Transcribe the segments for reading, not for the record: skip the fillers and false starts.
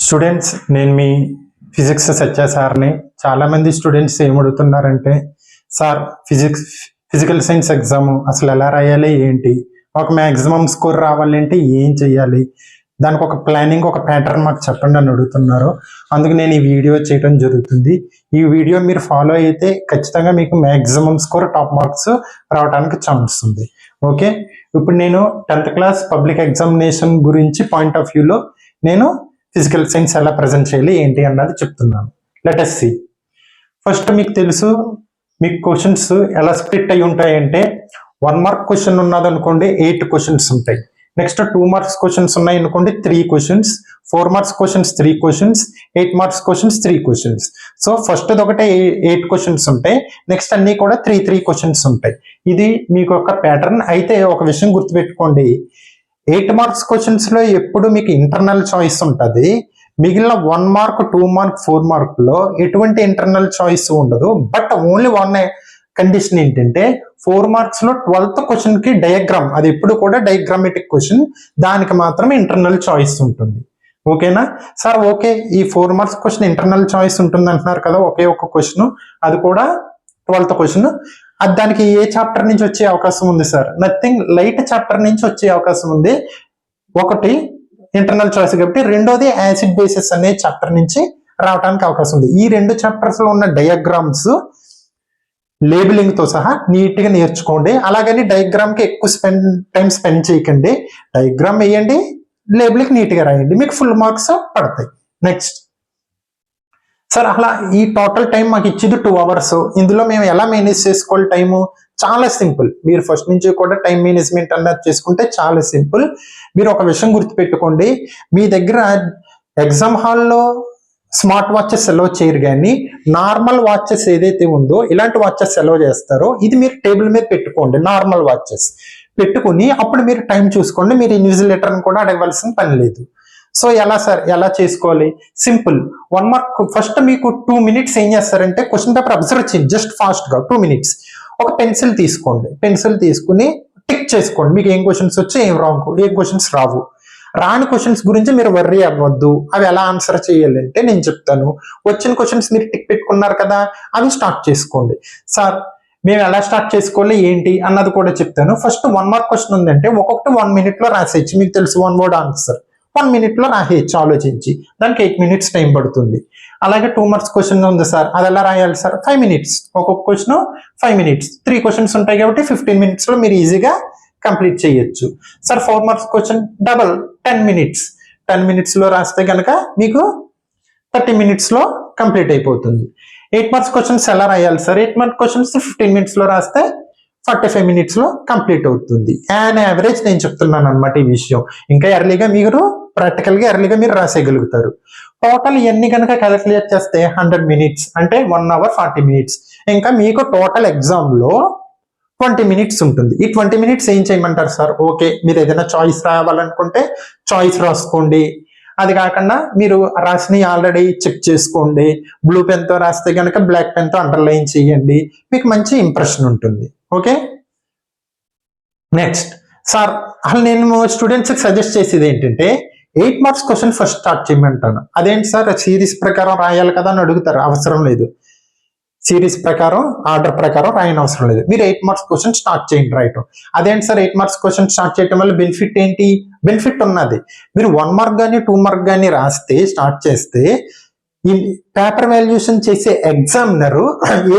Students, నేను మీ physics Satya సార్ని. చాలామంది స్టూడెంట్స్ ఏమడుగుతున్నారంటే, సార్ ఫిజికల్ సైన్స్ ఎగ్జామ్ అసలు ఎలా రాయాలి, ఏంటి, ఒక మ్యాక్సిమం స్కోర్ రావాలంటే ఏం చేయాలి, దానికి ఒక ప్లానింగ్, ఒక ప్యాటర్న్ మాకు చెప్పండి అని అడుగుతున్నారు. అందుకు నేను ఈ వీడియో చేయడం జరుగుతుంది. ఈ వీడియో మీరు ఫాలో అయితే ఖచ్చితంగా మీకు మ్యాక్సిమం స్కోర్, టాప్ మార్క్స్ రావడానికి ఛాన్స్ ఉంది. ఓకే, ఇప్పుడు నేను 10th క్లాస్ పబ్లిక్ ఎగ్జామినేషన్ గురించి పాయింట్ ఆఫ్ వ్యూలో నేను ఫిజికల్ సైన్స్ ఎలా ప్రజెంట్ చేయాలి ఏంటి అన్నది చెప్తున్నాను. Let us see. ఫస్ట్ మీకు తెలుసు, మీకు క్వశ్చన్స్ ఎలా స్ప్లిట్ అయి ఉంటాయంటే, 1 మార్క్ క్వశ్చన్ ఉన్నది అనుకోండి 8 క్వశ్చన్స్ ఉంటాయి. నెక్స్ట్ 2 మార్క్స్ క్వశ్చన్స్ ఉన్నాయి అనుకోండి 3 questions, 4 marks questions 3 questions, 8 marks questions 3 questions. So first ఒకటే 8 క్వశ్చన్స్ ఉంటాయి, నెక్స్ట్ అన్ని కూడా 3 క్వశ్చన్స్ ఉంటాయి. ఇది మీకు ఒక ప్యాటర్న్. అయితే ఒక విషయం గుర్తుపెట్టుకోండి, 8 మార్క్స్ క్వశ్చన్స్ లో ఎప్పుడు మీకు ఇంటర్నల్ చాయిస్ ఉంటుంది. మిగిలిన 1 మార్క్, 2 మార్క్, 4 మార్క్ లో ఎటువంటి ఇంటర్నల్ చాయిస్ ఉండదు. బట్ ఓన్లీ వన్ కండిషన్ ఏంటంటే, 4 మార్క్స్ లో 12th క్వశ్చన్ కి డయాగ్రామ్, అది ఎప్పుడు కూడా డయాగ్రామెటిక్ క్వశ్చన్, దానికి మాత్రమే ఇంటర్నల్ చాయిస్ ఉంటుంది. ఓకేనా సార్? ఓకే, ఈ 4 మార్క్స్ క్వశ్చన్ ఇంటర్నల్ చాయిస్ ఉంటుంది అంటున్నారు కదా, ఒకే ఒక క్వశ్చన్, అది కూడా 12th క్వశ్చన్. అది దానికి ఏ చాప్టర్ నుంచి వచ్చే అవకాశం ఉంది సార్? నథింగ్, లైట్ చాప్టర్ నుంచి వచ్చే అవకాశం ఉంది. ఒకటి ఇంటర్నల్ చాయిస్ కాబట్టి, రెండోది యాసిడ్ బేసిస్ అనే చాప్టర్ నుంచి రావడానికి అవకాశం ఉంది. ఈ 2 చాప్టర్స్ లో ఉన్న డయాగ్రామ్స్ లేబులింగ్ తో సహా నీట్ గా నేర్చుకోండి. అలాగని డయాగ్రామ్ కి ఎక్కువ టైం స్పెండ్ చేయకండి. డయాగ్రామ్ వేయండి, లేబులింగ్ నీట్ గా రాయండి, మీకు ఫుల్ మార్క్స్ పడతాయి. నెక్స్ట్ సార్, అలా ఈ టోటల్ టైం మాకు ఇచ్చేది 2 hours. ఇందులో మేము ఎలా మేనేజ్ చేసుకోవాలి టైము? చాలా సింపుల్. మీరు ఫస్ట్ నుంచి కూడా టైం మేనేజ్మెంట్ అన్నది చేసుకుంటే చాలా సింపుల్. మీరు ఒక విషయం గుర్తుపెట్టుకోండి, మీ దగ్గర ఎగ్జామ్ హాల్లో స్మార్ట్ వాచెస్ సెలవు చేయరు, కానీ నార్మల్ వాచెస్ ఏదైతే ఉందో ఇలాంటి వాచెస్ సెలవు చేస్తారో ఇది మీరు టేబుల్ మీద పెట్టుకోండి. నార్మల్ వాచెస్ పెట్టుకుని అప్పుడు మీరు టైం చూసుకోండి. మీరు ఇన్విజిలేటర్ని కూడా అడగవలసిన పని లేదు. సో ఎలా సార్, ఎలా చేసుకోవాలి? సింపుల్. 1 మార్క్ ఫస్ట్ మీకు 2 minutes ఏం చేస్తారంటే, క్వశ్చన్ పేపర్ అబ్జర్వ్ చేయండి జస్ట్ ఫాస్ట్ గా 2 minutes. ఒక పెన్సిల్ తీసుకోండి, పెన్సిల్ తీసుకుని టిక్ చేసుకోండి. మీకు ఏం క్వశ్చన్స్ వచ్చి ఏం రావు, ఏం క్వశ్చన్స్ రావు. రాని క్వశ్చన్స్ గురించి మీరు వర్రీ అవ్వద్దు. అవి ఎలా ఆన్సర్ చేయాలంటే నేను చెప్తాను. వచ్చిన క్వశ్చన్స్ మీరు టిక్ పెట్టుకున్నారు కదా, అవి స్టార్ట్ చేసుకోండి. సార్, మేము ఎలా స్టార్ట్ చేసుకోవాలి ఏంటి అన్నది కూడా చెప్తాను. ఫస్ట్ 1 మార్క్ క్వశ్చన్ ఉందంటే ఒక్కొక్కటి 1 minute లో రాసేయచ్చు. మీకు తెలుసు 1 word ఆన్సర్ 1 minute లో రాసేయచ్చు ఆలోచించి. దానికి 8 minutes టైం పడుతుంది. అలాగే 2 మార్క్స్ క్వశ్చన్ ఉంది సార్, అది ఎలా రాయాలి సార్? 5 minutes. ఒక్కొక్క క్వశ్చన్ 5 minutes, 3 క్వశ్చన్స్ ఉంటాయి కాబట్టి 15 minutes లో మీరు ఈజీగా కంప్లీట్ చేయొచ్చు. Sir 4 marks question double 10 minutes. 10 minutes లో రాస్తే కనుక మీకు 30 minutes లో కంప్లీట్ అయిపోతుంది. 8 మార్క్స్ క్వశ్చన్స్ ఎలా రాయాలి సార్? 8 మార్క్స్ క్వశ్చన్స్ 15 minutes లో రాస్తే 45 minutes లో కంప్లీట్ అవుతుంది. యాన్ యావరేజ్ నేను చెప్తున్నాను అనమాట ఈ విషయం. ఇంకా ఎర్లీగా మీరు ప్రాక్టికల్ గా ఎర్లీగా మీరు రాసేయగలుగుతారు. టోటల్ ఇవన్నీ కనుక క్యాలిక్యులేట్ చేస్తే 100 minutes అంటే 1 hour 40 minutes. ఇంకా మీకు టోటల్ ఎగ్జామ్ లో 20 minutes ఉంటుంది. ఈ 20 minutes ఏం చేయమంటారు సార్? ఓకే, మీరు ఏదైనా చాయిస్ రావాలనుకుంటే చాయిస్ రాసుకోండి. అది కాకుండా మీరు రాసినవి ఆల్రెడీ చెక్ చేసుకోండి. బ్లూ పెన్ తో రాస్తే కనుక బ్లాక్ పెన్ తో అండర్లైన్ చేయండి, మీకు మంచి ఇంప్రెషన్ ఉంటుంది. ఓకే, నెక్స్ట్ సార్, అసలు నేను స్టూడెంట్స్ కి సజెస్ట్ చేసేది ఏంటంటే, 8 మార్క్స్ క్వశ్చన్ ఫస్ట్ స్టార్ట్ చేయమంటాను. అదేంటి సార్, సిరీస్ ప్రకారం రాయాలి కదా అని అడుగుతారు. అవసరం లేదు, సిరీస్ ప్రకారం ఆర్డర్ ప్రకారం రాయని అవసరం లేదు. మీరు 8 మార్క్స్ క్వశ్చన్ స్టార్ట్ చేయండి రాయటం. అదేంటి సార్ 8 మార్క్స్ క్వశ్చన్ స్టార్ట్ చేయడం వల్ల బెనిఫిట్ ఏంటి? బెనిఫిట్ ఉన్నది. మీరు 1 మార్క్ కానీ 2 మార్క్ కానీ రాస్తే, స్టార్ట్ చేస్తే, ఈ పేపర్ వాల్యుయేషన్ చేసే ఎగ్జామినర్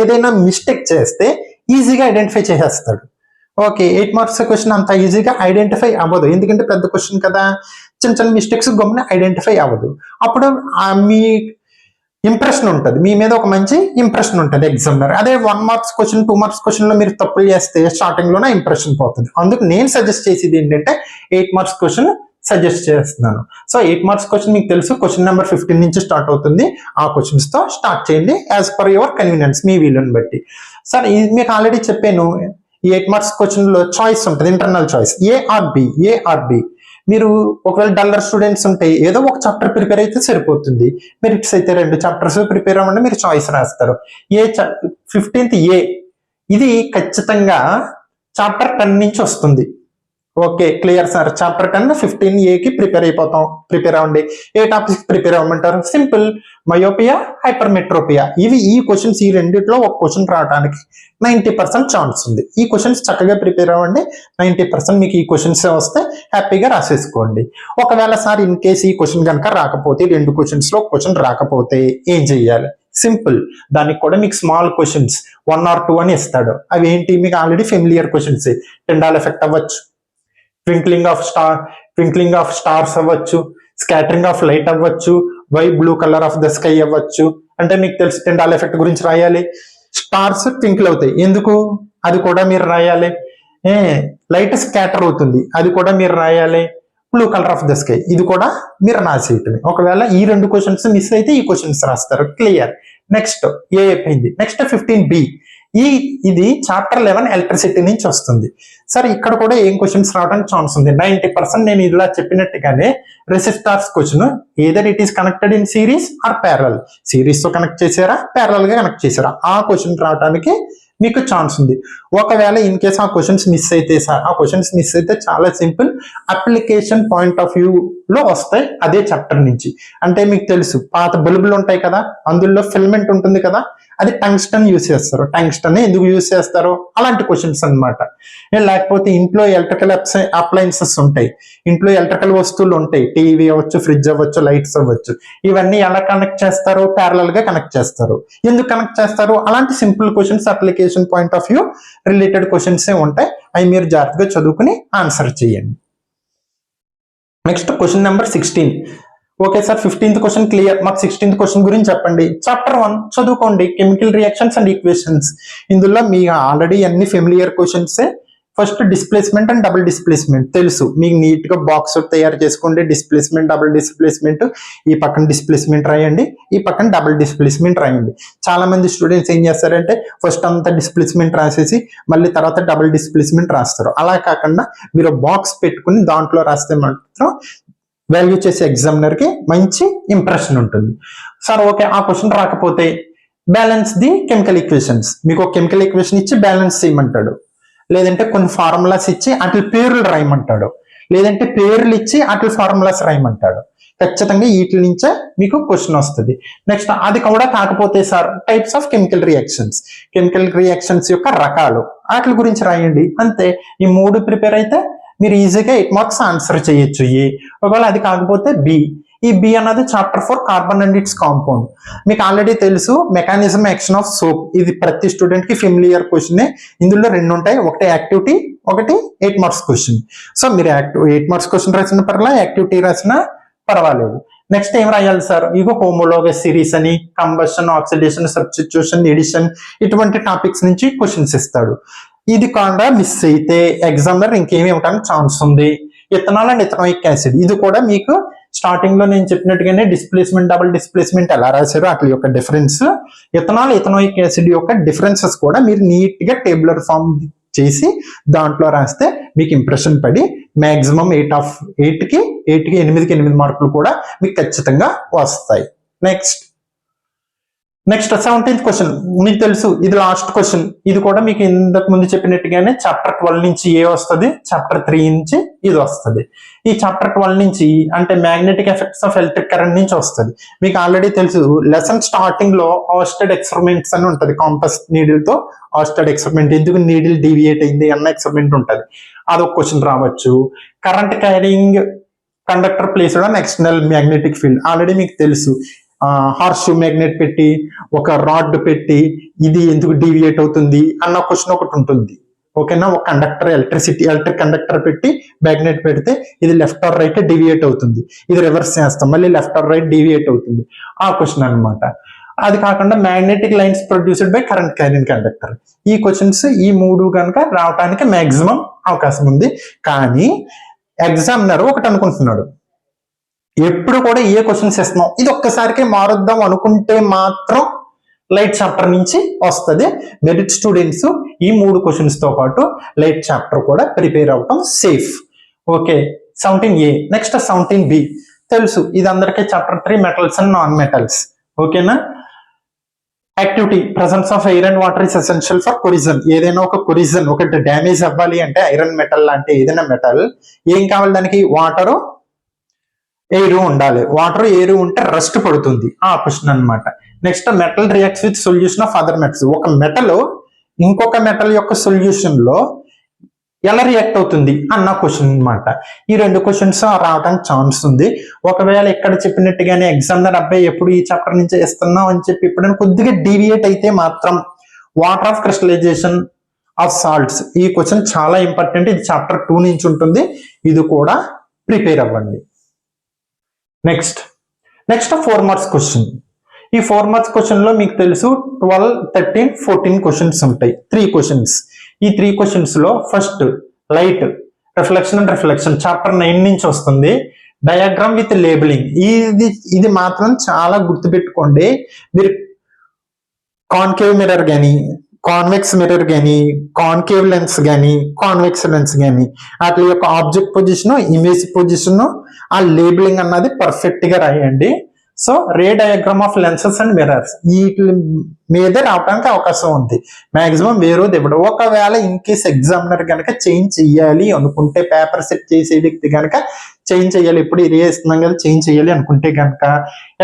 ఏదైనా మిస్టేక్ చేస్తే ఈజీగా ఐడెంటిఫై చేసేస్తాడు. ఓకే, 8 మార్క్స్ క్వశ్చన్ అంత ఈజీగా ఐడెంటిఫై అవ్వదు, ఎందుకంటే పెద్ద క్వశ్చన్ కదా. చిన్న చిన్న మిస్టేక్స్ గమ్మున ఐడెంటిఫై అవ్వదు. అప్పుడు మీ ఇంప్రెషన్ ఉంటుంది, మీ మీద ఒక మంచి ఇంప్రెషన్ ఉంటుంది ఎగ్జామినర్. అదే 1 మార్క్స్ క్వశ్చన్ 2 మార్క్స్ క్వశ్చన్ లో మీరు తప్పులు చేస్తే స్టార్టింగ్ లోనే ఇంప్రెషన్ పోతుంది. అందుకు నేను సజెస్ట్ చేసేది ఏంటంటే 8 మార్క్స్ క్వశ్చన్ సజెస్ట్ చేస్తున్నాను. సో 8 మార్క్స్ క్వశ్చన్ మీకు తెలుసు, క్వశ్చన్ నెంబర్ 15 నుంచి స్టార్ట్ అవుతుంది. ఆ క్వశ్చన్స్ తో స్టార్ట్ చేయండి యాజ్ పర్ యువర్ కన్వీనియన్స్, మీ వీలుని బట్టి. సార్, మీకు ఆల్రెడీ చెప్పాను, ఈ 8 మార్క్స్ క్వశ్చన్ లో చాయిస్ ఉంటుంది, internal choice A or B. మీరు ఒకవేళ డల్లర్ స్టూడెంట్స్ ఉంటే ఏదో ఒక చాప్టర్ ప్రిపేర్ అయితే సరిపోతుంది. మెరిట్స్ అయితే 2 చాప్టర్స్ ప్రిపేర్ అవ్వండి, మీరు చాయిస్ రాస్తారు. 15th ఏ, ఇది ఖచ్చితంగా చాప్టర్ 10 నుంచి వస్తుంది. Okay clear sir. Chapter 10 15A కి ప్రిపేర్ అవ్వండి. ఏ టాపిక్స్ ప్రిపేర్ అవ్వమంటారు? Simple, myopia, hypermetropia. ఈ క్వశ్చన్స్, ఈ రెండిట్లో ఒక క్వశ్చన్ రావడానికి 90% ఛాన్స్ ఉంది. ఈ క్వశ్చన్స్ చక్కగా ప్రిపేర్ అవ్వండి. 90% మీకు ఈ క్వశ్చన్స్ వస్తే హ్యాపీగా రాసేసుకోండి. ఒకవేళ సార్ ఇన్ కేసు ఈ క్వశ్చన్ కనుక రాకపోతే, 2 క్వశ్చన్స్ లో క్వశ్చన్ రాకపోతే ఏం చెయ్యాలి? సింపుల్, దానికి కూడా మీకు స్మాల్ క్వశ్చన్స్ 1 or 2 అని ఇస్తాడు. అవి ఏంటి? మీకు already familiar questions. Tyndall effect అవ్వచ్చు, ట్వింక్లింగ్ ఆఫ్ స్టార్స్ అవ్వచ్చు, స్కాటరింగ్ ఆఫ్ లైట్ అవ్వచ్చు, why blue colour of the sky అవ్వచ్చు. అంటే మీకు తెలుసు టిండాల్ ఎఫెక్ట్ గురించి రాయాలి. స్టార్స్ ట్వింకిల్ అవుతాయి, ఎందుకు? అది కూడా మీరు రాయాలి. లైట్ స్కాటర్ అవుతుంది, అది కూడా మీరు రాయాలి. Blue colour of the sky, ఇది కూడా మీరు రాసేయటమే. ఒకవేళ ఈ 2 క్వశ్చన్స్ మిస్ అయితే ఈ క్వశ్చన్స్ రాస్తారు. క్లియర్. నెక్స్ట్ ఏ అయిపోయింది. Next 15B. ఇది చాప్టర్ 11 ఎలక్ట్రిసిటీ నుంచి వస్తుంది. సరే, ఇక్కడ కూడా ఏం క్వశ్చన్స్ రావడానికి ఛాన్స్ ఉంది? 90% నేను ఇలా చెప్పినట్టుగానే resistors question, either it is connected in series or parallel. Series తో కనెక్ట్ చేశారా, ప్యారల్ గా కనెక్ట్ చేశారా, ఆ క్వశ్చన్ రావడానికి మీకు ఛాన్స్ ఉంది. ఒకవేళ ఇన్ కేస్ ఆ క్వశ్చన్స్ మిస్ అయితే సార్, ఆ క్వశ్చన్స్ మిస్ అయితే చాలా simple, application point of view లో వస్తాయి అదే చాప్టర్ నుంచి. అంటే మీకు తెలుసు పాత బల్బులు ఉంటాయి కదా, అందులో ఫిల్మెంట్ ఉంటుంది కదా, అది టంగ్స్టన్ యూస్ చేస్తారు. టంగ్స్టన్ ఎందుకు యూస్ చేస్తారో అలాంటి క్వశ్చన్స్ అనమాట. లేకపోతే ఇంట్లో ఎలక్ట్రికల్ అప్లయన్సెస్ ఉంటాయి, ఇంట్లో ఎలక్ట్రికల్ వస్తువులు ఉంటాయి, టీవీ అవ్వచ్చు, ఫ్రిడ్జ్ అవ్వచ్చు, లైట్స్ అవ్వచ్చు. ఇవన్నీ ఎలా కనెక్ట్ చేస్తారు? ప్యారలల్ గా కనెక్ట్ చేస్తారు. ఎందుకు కనెక్ట్ చేస్తారు? అలాంటి simple questions, application point of view related questions ఉంటాయి. అవి మీరు జాగ్రత్తగా చదువుకుని ఆన్సర్ చేయండి. Next question number 16. Okay sir, 15th question clear. మాకు 16th క్వశ్చన్ గురించి చెప్పండి. చాప్టర్ 1 చదువుకోండి, కెమికల్ రియాక్షన్స్ అండ్ ఈక్వేషన్స్. ఇందులో మీ ఆల్రెడీ అన్ని ఫెమిలియర్ క్వశ్చన్సే. First displacement and double displacement తెలుసు మీకు. నీట్ గా బాక్స్ తయారు చేసుకోండి. డిస్ప్లేస్మెంట్, డబుల్ డిస్ప్లేస్మెంట్, ఈ పక్కన డిస్ప్లేస్మెంట్ రాయండి, ఈ పక్కన డబుల్ డిస్ప్లేస్మెంట్ రాయండి. చాలా మంది స్టూడెంట్స్ ఏం చేస్తారంటే ఫస్ట్ అంతా డిస్ప్లేస్మెంట్ రాసేసి మళ్ళీ తర్వాత డబుల్ డిస్ప్లేస్మెంట్ రాస్తారు. అలా కాకుండా మీరు బాక్స్ పెట్టుకుని దాంట్లో రాస్తే మాత్రం వాల్యూ చేసే ఎగ్జామినర్ కి మంచి ఇంప్రెషన్ ఉంటుంది. సార్ ఓకే, ఆ క్వశ్చన్ రాకపోతే బ్యాలెన్స్ ది కెమికల్ ఈక్వేషన్స్. మీకు ఒక కెమికల్ ఈక్వేషన్ ఇచ్చి బ్యాలెన్స్ చేయమంటాడు, లేదంటే కొన్ని ఫార్ములాస్ ఇచ్చి అట్ల పేర్లు రాయమంటాడు, లేదంటే పేర్లు ఇచ్చి అట్ల ఫార్ములాస్ రాయమంటాడు. ఖచ్చితంగా వీటి నుంచే మీకు క్వశ్చన్ వస్తుంది. నెక్స్ట్ అది కూడా కాకపోతే sir types of chemical reactions యొక్క రకాలు, వాటి గురించి రాయండి. అంతే. ఈ 3 ప్రిపేర్ అయితే మీరు ఈజీగా 8 మార్క్స్ ఆన్సర్ చేయొచ్చు. ఒకవేళ అది కాకపోతే ఈ బి అన్నది chapter 4 carbon and it's compound. మీకు ఆల్రెడీ తెలుసు మెకానిజం యాక్షన్ ఆఫ్ సోప్. ఇది ప్రతి స్టూడెంట్ కి ఫెమిలియర్ క్వశ్చన్. ఇందులో 2 ఉంటాయి, ఒకటి యాక్టివిటీ, ఒకటి 8 మార్క్స్ క్వశ్చన్. సో మీరు 8 మార్క్స్ క్వశ్చన్ రాసిన పర్లా, యాక్టివిటీ రాసినా పర్వాలేదు. నెక్స్ట్ ఏం రాయాలి సార్? ఇగో హోమోలోగస్ సిరీస్ అని, కంబషన్, ఆక్సిడేషన్, సబ్స్టిట్యూషన్, ఎడిషన్, ఇటువంటి టాపిక్స్ నుంచి క్వశ్చన్స్ ఇస్తాడు. ఇది కాకుండా మిస్ అయితే ఎగ్జామినర్ ఇంకేమి ఇవ్వడానికి ఛాన్స్ ఉంది? Ethanol and ethanoic acid. ఇది కూడా మీకు స్టార్టింగ్ లో నేను చెప్పినట్టుగానే డిస్ప్లేస్మెంట్, డబుల్ డిస్ప్లేస్మెంట్ ఎలా రాశారో వాటి యొక్క డిఫరెన్స్, ఇథనాల్, ఇథనోయిక్ యాసిడ్ యొక్క డిఫరెన్సెస్ కూడా మీరు నీట్ గా టేబులర్ ఫామ్ చేసి దాంట్లో రాస్తే మీకు ఇంప్రెషన్ పడి మాక్సిమం 8కి 8 మార్కులు కూడా మీకు ఖచ్చితంగా వస్తాయి. Next 17th question. మీకు తెలుసు ఇది లాస్ట్ క్వశ్చన్. ఇది కూడా మీకు ఇంతకు ముందు చెప్పినట్టుగానే చాప్టర్ 12 నుంచి ఏ వస్తుంది, చాప్టర్ 3 నుంచి ఇది వస్తుంది. ఈ చాప్టర్ 12 నుంచి అంటే magnetic effects of electric current నుంచి వస్తుంది. మీకు ఆల్రెడీ తెలుసు లెసన్ స్టార్టింగ్ లో ఆస్టెడ్ ఎక్స్పెరిమెంట్స్ అని ఉంటుంది. కాంపస్ నీడిల్ తో ఆస్టెడ్ ఎక్స్పెరిమెంట్, ఎందుకు నీడిల్ డీవియేట్ అయింది అన్న ఎక్స్పెరిమెంట్ ఉంటుంది. అదొక క్వశ్చన్ రావచ్చు. Current carrying conductor placed on external magnetic field, already మీకు తెలుసు. హార్స్ షూ మ్యాగ్నెట్ పెట్టి ఒక రాడ్ పెట్టి ఇది ఎందుకు డీవియేట్ అవుతుంది అన్న క్వశ్చన్ ఒకటి ఉంటుంది. ఓకేనా? ఒక కండక్టర్, ఎలక్ట్రిక్ కండక్టర్ పెట్టి మ్యాగ్నెట్ పెడితే ఇది లెఫ్ట్ ఆర్ రైట్ డీవియేట్ అవుతుంది, ఇది రివర్స్ చేస్తాం మళ్ళీ లెఫ్ట్ ఆర్ రైట్ డీవియేట్ అవుతుంది, ఆ క్వశ్చన్ అనమాట. అది కాకుండా magnetic lines produced by current carrying conductor. ఈ క్వశ్చన్స్ ఈ 3 కనుక రావడానికి మాక్సిమం అవకాశం ఉంది. కానీ ఎగ్జామినర్ ఒకటి అనుకుంటున్నాడు, ఎప్పుడు కూడా ఏ క్వశ్చన్స్ ఇస్తున్నాం ఇది ఒక్కసారికే మారుద్దాం అనుకుంటే మాత్రం లైట్ చాప్టర్ నుంచి వస్తుంది. మెరిట్ స్టూడెంట్స్ ఈ 3 క్వశ్చన్స్ తో పాటు లైట్ చాప్టర్ కూడా ప్రిపేర్ అవటం safe. Okay, 17A. Next 17B తెలుసు, ఇది అందరికీ chapter 3 metals and non metals. ఓకేనా? Activity presence of iron water is essential for corrosion. ఏదైనా ఒక కొరిజన్ ఒకటి డ్యామేజ్ అవ్వాలి అంటే ఐరన్ మెటల్ లాంటి ఏదైనా మెటల్ ఏం కావాలి దానికి? వాటర్ ఎయిర్ ఉండాలి. వాటర్ ఎయిర్ ఉంటే రస్ట్ పడుతుంది. ఆ క్వశ్చన్ అనమాట. Next metal reacts with solution of other metals. ఒక మెటల్ ఇంకొక మెటల్ యొక్క సొల్యూషన్ లో ఎలా రియాక్ట్ అవుతుంది అన్న క్వశ్చన్ అనమాట. ఈ రెండు క్వశ్చన్స్ రావడానికి ఛాన్స్ ఉంది. ఒకవేళ ఇక్కడ చెప్పినట్టుగానే ఎగ్జామినర్ అబ్బాయి ఎప్పుడు ఈ చాప్టర్ నుంచి ఇస్తున్నాం అని చెప్పి ఎప్పుడైనా కొద్దిగా డీవియేట్ అయితే మాత్రం water of crystallization of salts, ఈ క్వశ్చన్ చాలా ఇంపార్టెంట్. ఇది చాప్టర్ 2 నుంచి ఉంటుంది. ఇది కూడా ప్రిపేర్ అవ్వండి. Next 4 marks question. ఈ 4 మార్క్స్ క్వశ్చన్ లో మీకు తెలుసు 12, 13, 14 క్వశ్చన్స్ ఉంటాయి. 3 క్వశ్చన్స్. ఈ 3 క్వశ్చన్స్ లో first light reflection and reflection chapter 9 నుంచి వస్తుంది. డయాగ్రామ్ విత్ లేబులింగ్, ఇది మాత్రం చాలా గుర్తుపెట్టుకోండి. మీరు కాన్కేవ్ మిర్రర్ కానీ, కాన్వెక్స్ మిర్రర్ కానీ, కాన్కేవ్ లెన్స్ కానీ, కాన్వెక్స్ లెన్స్ కానీ వాటి యొక్క ఆబ్జెక్ట్ పొజిషన్, ఇమేజ్ పొజిషన్, ఆ లేబులింగ్ అన్నది పర్ఫెక్ట్ గా రాయండి. So ray diagram of lenses and mirrors వీటి మీదే రావడానికి అవకాశం ఉంది. మాక్సిమం వేరేది ఇవ్వడు. ఒకవేళ ఇన్ కేస్ ఎగ్జామినర్ కనుక చేంజ్ చెయ్యాలి అనుకుంటే, పేపర్ సెట్ చేసే వ్యక్తి కనుక చేంజ్ చేయాలి, ఇప్పుడు ఇది ఇస్తున్నాం కదా చేంజ్ చేయాలి అనుకుంటే కనుక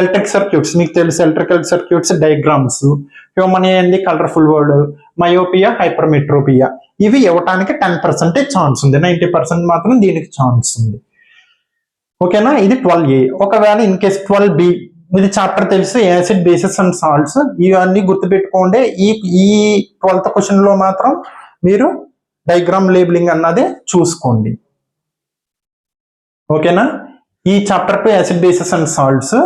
ఎలక్ట్రిక్ సర్క్యూట్స్ మీకు తెలుసు, electrical circuits diagrams, human and colourful word, myopia, hypermetropia, ఇవి ఇవ్వడానికి 10% ఛాన్స్ ఉంది. 90% మాత్రం దీనికి ఛాన్స్ ఉంది. ఓకేనా? ఇది 12A. ఒకవేళ ఇన్ కేస్ 12B, ఇది చాప్టర్ తెలుసు, యాసిడ్ బేసెస్ అండ్ సాల్ట్స్, ఇవన్నీ గుర్తుపెట్టుకోండి. ఈ 12th క్వశ్చన్ లో మాత్రం మీరు డయాగ్రామ్ లేబులింగ్ అన్నది చూసుకోండి. ఓకేనా? ఈ chapter 2 acid bases and salts,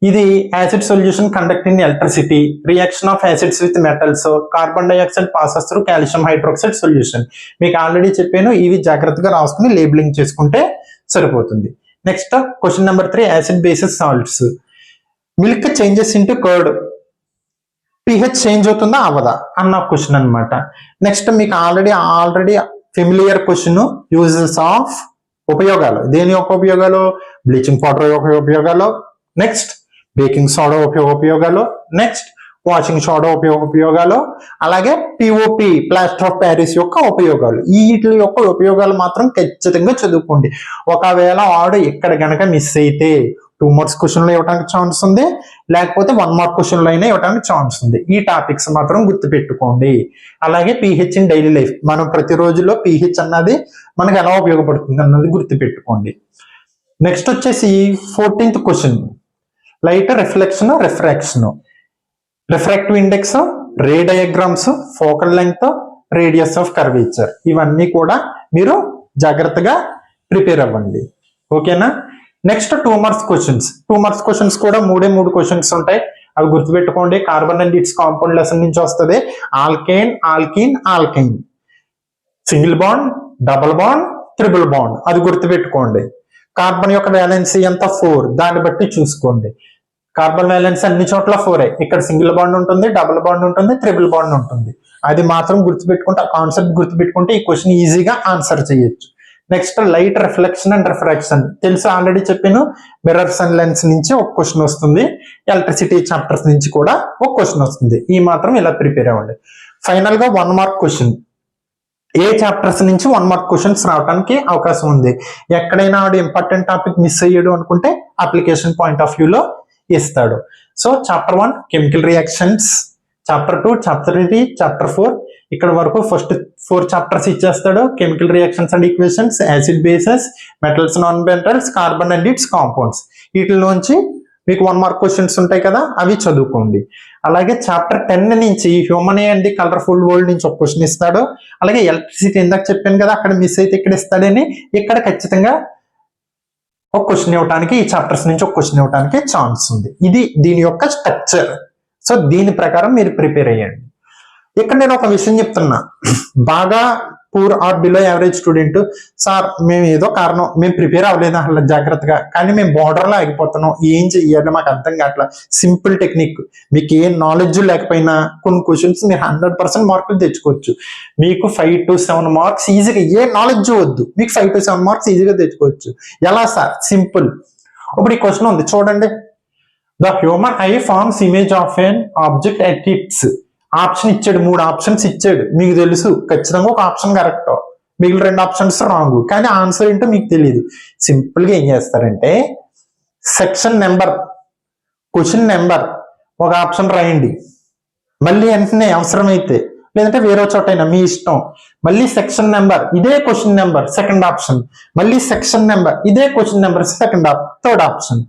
ఇది acid solution conduct in electricity, reaction of acids with metals, carbon dioxide passes through calcium hydroxide solution. మీకు ఆల్రెడీ చెప్పాను, ఇవి జాగ్రత్తగా రాసుకుని లేబులింగ్ చేసుకుంటే సరిపోతుంది. Next question number 3 acid bases salts. Milk changes into curd, pH change అవుతుందా అవదా అన్న క్వశ్చన్ అనమాట. నెక్స్ట్ మీకు already familiar question, uses of ఉపయోగాలు. దేని యొక్క ఉపయోగాలు? బ్లీచింగ్ పౌడర్ యొక్క ఉపయోగాలు, నెక్స్ట్ బేకింగ్ సోడా ఉపయోగాలు, నెక్స్ట్ వాషింగ్ సోడా ఉపయోగాలు, అలాగే పిఓపి ప్లాస్టర్ ఆఫ్ ప్యారిస్ యొక్క ఉపయోగాలు. వీటి యొక్క ఉపయోగాలు మాత్రం ఖచ్చితంగా చదువుకోండి. ఒకవేళ ఆడు ఇక్కడ గనక మిస్ అయితే 2 మార్క్స్ క్వశ్చన్ లో ఇవ్వడానికి ఛాన్స్ ఉంది, లేకపోతే 1 మార్క్ క్వశ్చన్ లో అయినా ఇవ్వడానికి ఛాన్స్ ఉంది. ఈ టాపిక్స్ మాత్రం గుర్తుపెట్టుకోండి. అలాగే pH ఇన్ డైలీ లైఫ్, మనం ప్రతి రోజులో pH అన్నది మనకు ఎలా ఉపయోగపడుతుంది అన్నది గుర్తుపెట్టుకోండి. నెక్స్ట్ వచ్చేసి 14th question, light reflection refraction, refractive index, ray diagrams, focal length, radius of curvature, ఇవన్నీ కూడా మీరు జాగ్రత్తగా ప్రిపేర్ అవ్వండి. ఓకేనా? Next 2 marks questions. 2 marks questions కూడా 3 క్వశ్చన్స్ ఉంటాయి. అవి గుర్తుపెట్టుకోండి. Carbon and it's compound lesson నుంచి వస్తుంది. Alkane, alkyne, ఆల్కైన్, single bond, double bond, triple bond, అది గుర్తుపెట్టుకోండి. కార్బన్ యొక్క వ్యాలెన్సీ ఎంత? 4. దాన్ని బట్టి చూసుకోండి. కార్బన్ వ్యాలెన్స్ అన్ని చోట్ల 4. ఇక్కడ సింగిల్ బాండ్ ఉంటుంది, డబుల్ బాండ్ ఉంటుంది, ట్రిపుల్ బాండ్ ఉంటుంది. అది మాత్రం గుర్తుపెట్టుకుంటే, ఆ కాన్సెప్ట్ గుర్తుపెట్టుకుంటే ఈ క్వశ్చన్ ఈజీగా ఆన్సర్ చేయొచ్చు. Next light reflection and refraction తెలుసు, ఆల్రెడీ చెప్పాను. మిర్రర్స్ అండ్ లెన్స్ నుంచి ఒక క్వశ్చన్ వస్తుంది. ఎలక్ట్రిసిటీ చాప్టర్స్ నుంచి కూడా ఒక క్వశ్చన్ వస్తుంది. ఈ మాత్రం ఇలా ప్రిపేర్ అవ్వండి. ఫైనల్ గా 1 మార్క్ క్వశ్చన్. ఏ చాప్టర్స్ నుంచి 1 మార్క్ క్వశ్చన్స్ రావడానికి అవకాశం ఉంది. ఎక్కడైనా ఆడు ఇంపార్టెంట్ టాపిక్ మిస్ అయ్యాడు అనుకుంటే అప్లికేషన్ పాయింట్ ఆఫ్ వ్యూలో ఇస్తాడు. So chapter 1 chemical reactions, chapter 2, chapter 3, chapter 4, ఇక్కడ వరకు ఫస్ట్ 4 చాప్టర్స్ ఇచ్చేస్తాడు. Chemical reactions and equations, acid bases, metals non metals, carbon and its compounds, వీటిలోంచి మీకు 1 మార్క్ క్వశ్చన్స్ ఉంటాయి కదా, అవి చదువుకోండి. అలాగే చాప్టర్ 10 నుంచి హ్యూమన్ అండ్ కలర్ఫుల్ వరల్డ్ నుంచి ఒక క్వశ్చన్ ఇస్తాడు. అలాగే ఎలక్ట్రిసిటీ ఇందాక చెప్పాను కదా, అక్కడ మిస్ అయితే ఇక్కడ ఇస్తాడని, ఇక్కడ ఖచ్చితంగా ఒక క్వశ్చన్ ఇవ్వడానికి, ఈ చాప్టర్స్ నుంచి ఒక క్వశ్చన్ ఇవ్వడానికి ఛాన్స్ ఉంది. ఇది దీని యొక్క స్ట్రక్చర్. సో దీని ప్రకారం మీరు ప్రిపేర్ అయ్యండి. ఇక్కడ నేను ఒక విషయం చెప్తున్నా, బాగా poor or below average student, sir మేము ఏదో కారణం మేము ప్రిపేర్ అవ్వలేదు అసలు జాగ్రత్తగా, కానీ మేము బార్డర్లో ఆగిపోతున్నాం, ఏం చెయ్యాలి మాకు అర్థం కావట్లా. సింపుల్ టెక్నిక్, మీకు ఏ నాలెడ్జ్ లేకపోయినా కొన్ని క్వశ్చన్స్ మీరు 100% మార్కులు తెచ్చుకోవచ్చు. మీకు 5 to 7 మార్క్స్ ఈజీగా, ఏ నాలెడ్జ్ వద్దు, మీకు 5 to 7 మార్క్స్ ఈజీగా తెచ్చుకోవచ్చు. ఎలా సార్? సింపుల్. ఇప్పుడు ఈ క్వశ్చన్ ఉంది చూడండి. The human eye forms image of an object at its. Option ఇచ్చాడు, 3 ఆప్షన్స్ ఇచ్చాడు, మీకు తెలుసు ఖచ్చితంగా ఒక ఆప్షన్ కరెక్ట్, మిగిలిన 2 ఆప్షన్స్ రాంగ్, కానీ ఆన్సర్ ఏంటో మీకు తెలియదు. సింపుల్ గా ఏం చేస్తారంటే సెక్షన్ నెంబర్, క్వశ్చన్ నెంబర్ ఒక ఆప్షన్ రాయండి, మళ్ళీ వెంటనే అవసరమైతే, లేదంటే వేరే చోటైనా మీ ఇష్టం, మళ్ళీ సెక్షన్ నెంబర్ ఇదే క్వశ్చన్ నెంబర్ సెకండ్ ఆప్షన్, మళ్ళీ సెక్షన్ నెంబర్ ఇదే క్వశ్చన్ నెంబర్ థర్డ్ ఆప్షన్.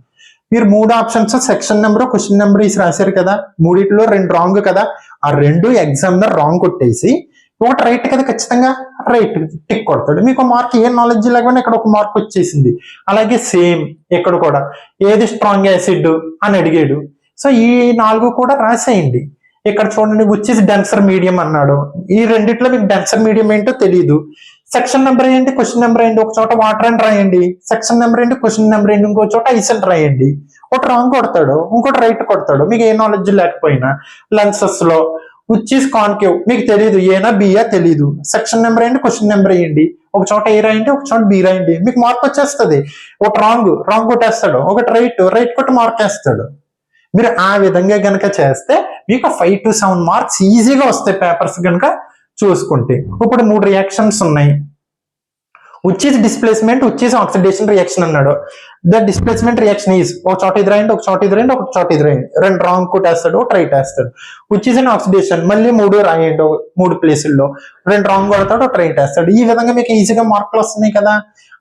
మీరు 3 options section number question number ఇసి రాశారు కదా, 3లో 2 రాంగ్ కదా, ఆ 2 ఎగ్జామినర్ రాంగ్ కొట్టేసి ఒకటి రైట్ కదా, ఖచ్చితంగా రైట్ టిక్ కొడతాడు, మీకు మార్క్ ఏ నాలెడ్జ్ లేకుండా ఇక్కడ ఒక మార్క్ వచ్చేసింది. అలాగే సేమ్ ఇక్కడ కూడా ఏది స్ట్రాంగ్ యాసిడ్ అని అడిగాడు, సో ఈ 4 కూడా రాసేయండి. ఇక్కడ చూడండి వచ్చేసి డెన్సర్ మీడియం అన్నాడు, ఈ రెండిట్లో మీకు డెన్సర్ మీడియం ఏంటో తెలియదు. సెక్షన్ నెంబర్ ఏంటి, క్వశ్చన్ నెంబర్ ఏంటి, ఒక చోట వాటర్ అని రాయండి, సెక్షన్ నెంబర్ ఏంటి, క్వశ్చన్ నెంబర్ ఏంటి, ఇంకో చోట ఐస్ అని రాయండి. ఒకటి రాంగ్ కొడతాడు, ఇంకోటి రైట్ కొడతాడు, మీకు ఏ నాలెడ్జ్ లేకపోయినా. లెన్సెస్ లో వచ్చేసి కాన్కేవ్ మీకు తెలియదు, ఏనా బియా తెలియదు, సెక్షన్ నెంబర్ ఏంటి, క్వశ్చన్ నెంబర్ వేయండి, ఒక చోట ఏ రాయండి, ఒక చోట బి రాయండి, మీకు మార్క్ వచ్చేస్తుంది. ఒకటి రాంగ్ కొట్టేస్తాడు, ఒకటి రైట్ కొట్టి మార్క్ వేస్తాడు. మీరు ఆ విధంగా గనక చేస్తే మీకు 5 to 7 మార్క్స్ ఈజీగా వస్తాయి పేపర్స్ కనుక చూసుకుంటే. ఇప్పుడు 3 రియాక్షన్స్ ఉన్నాయి, వచ్చేసి డిస్ప్లేస్మెంట్, వచ్చేసి ఆక్సిడేషన్ రియాక్షన్ అన్నాడు. ద డిస్ప్లేస్మెంట్ రియాక్షన్ ఈజ్ ఒక చోట ఇది రాయండి, ఒక చోట ఇది రాయండి, ఒక చోట ఇది రాయండి, 2 రాంగ్ కొట్టేస్తాడు, ఒకటి రైట్ వేస్తాడు. వచ్చేసి ఆక్సిడేషన్ మళ్ళీ 3 రాయండి, 3 ప్లేసుల్లో 2 రాంగ్ కొడతాడు, ఒకటి రైట్ వేస్తాడు. ఈ విధంగా మీకు ఈజీగా మార్కులు వస్తున్నాయి కదా.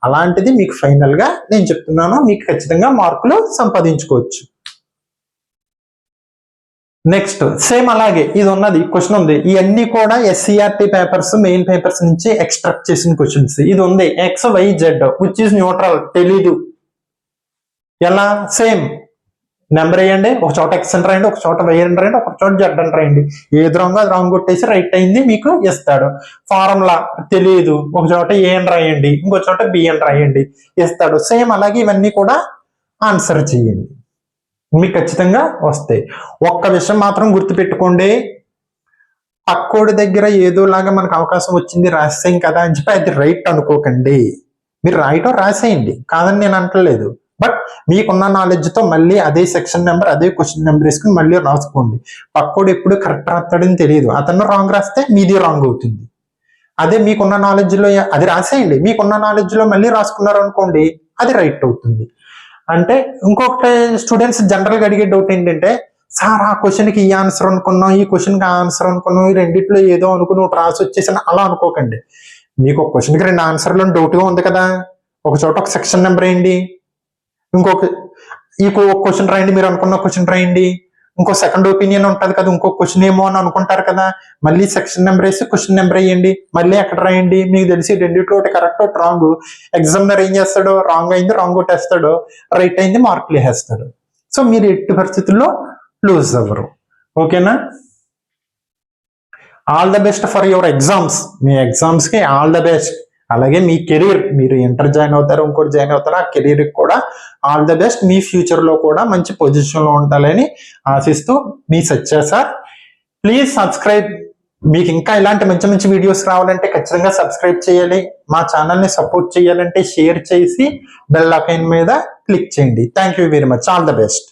అలాంటిది మీకు ఫైనల్ గా నేను చెప్తున్నాను, మీకు ఖచ్చితంగా మార్కులు సంపాదించుకోవచ్చు. నెక్స్ట్ సేమ్ అలాగే ఇది ఉన్నది క్వశ్చన్ ఉంది, ఇవన్నీ కూడా ఎస్సీఆర్టీ పేపర్స్ మెయిన్ పేపర్స్ నుంచి ఎక్స్ట్రాక్ట్ చేసిన క్వశ్చన్స్. ఇది ఉంది X Y Z which is neutral, తెలీదు ఎలా, సేమ్ నెంబర్ వేయండి, ఒక చోట ఎక్స్ అని రాయండి, ఒక చోట వై అని రాయండి, ఒక చోట జెడ్ అని రాయండి, ఏది రాంగ్ అది రాంగ్ కొట్టేసి రైట్ అయింది మీకు ఇస్తాడు. ఫార్ములా తెలియదు, ఒక చోట ఏ అని రాయండి, ఇంకో చోట బి అని రాయండి, ఇస్తాడు. సేమ్ అలాగే ఇవన్నీ కూడా ఆన్సర్ చేయండి, మీకు ఖచ్చితంగా వస్తాయి. ఒక్క విషయం మాత్రం గుర్తుపెట్టుకోండి, పక్కోడి దగ్గర ఏదోలాగా మనకు అవకాశం వచ్చింది రాసేయం కదా అని చెప్పి అది రైట్ అనుకోకండి. మీరు రాయటం రాసేయండి, కాదని నేను అంటలేదు, బట్ మీకున్న నాలెడ్జ్ తో మళ్ళీ అదే సెక్షన్ నెంబర్ అదే క్వశ్చన్ నెంబర్ వేసుకుని మళ్ళీ రాసుకోండి. పక్కోడు ఎప్పుడు కరెక్ట్ రాస్తాడని తెలియదు, అతను రాంగ్ రాస్తే మీది రాంగ్ అవుతుంది. అదే మీకున్న నాలెడ్జ్ లో అది రాసేయండి, మీకున్న నాలెడ్జ్ లో మళ్ళీ రాసుకున్నారు అనుకోండి అది రైట్ అవుతుంది. అంటే ఇంకొకటి స్టూడెంట్స్ జనరల్ గా అడిగే డౌట్ ఏంటంటే, సార్ ఆ క్వశ్చన్ కి ఈ ఆన్సర్ అనుకున్నాం, ఈ క్వశ్చన్ కి ఆన్సర్ అనుకున్నాం, ఈ రెండిట్లో ఏదో అనుకుని ఒకటి రాసి వచ్చేసాను, అలా అనుకోకండి. మీకు ఒక క్వశ్చన్ కి 2 ఆన్సర్లు డౌట్ గా ఉంది కదా, ఒక చోట ఒక సెక్షన్ నెంబర్ వేయండి, ఈ క్వశ్చన్ రాయండి, మీరు అనుకున్న క్వశ్చన్ రాయండి, ఇంకో సెకండ్ ఒపీనియన్ ఉంటుంది కదా, ఇంకో క్వశ్చన్ ఏమో అని అనుకుంటారు కదా, మళ్ళీ సెక్షన్ నెంబర్ వేసి క్వశ్చన్ నెంబర్ వేయండి, మళ్ళీ అక్కడ రాయండి. మీకు తెలిసి రెండిట్లో ఒకటి కరెక్ట్ ఒకటి రాంగ్, ఎగ్జామినర్ ఏం చేస్తాడు, రాంగ్ అయింది రాంగ్ కొట్టేస్తాడు, రైట్ అయింది మార్కులు వేసేస్తాడు. సో మీరు ఎట్టి పరిస్థితుల్లో లూజ్ అవ్వరు. ఓకేనా? All the best for your exams, me exams కి ఆల్ ద బెస్ట్. అలాగే మీ కెరీర్, మీరు ఇంటర్ జాయిన్ అవుతారు, ఇంకోటి జాయిన్ అవుతారు, ఆ కెరీర్ కూడా all the best. Me future లో కూడా మంచి పొజిషన్ లో ఉండాలని ఆశిస్తూ మీ సత్య సార్. Please subscribe. మీకు ఇంకా ఇలాంటి మంచి మంచి వీడియోస్ రావాలంటే ఖచ్చితంగా సబ్స్క్రైబ్ చేయాలి. మా ఛానల్ ని సపోర్ట్ చేయాలంటే షేర్ చేసి బెల్ ఐకాన్ మీద క్లిక్ చేయండి. Thank you very much. All the best.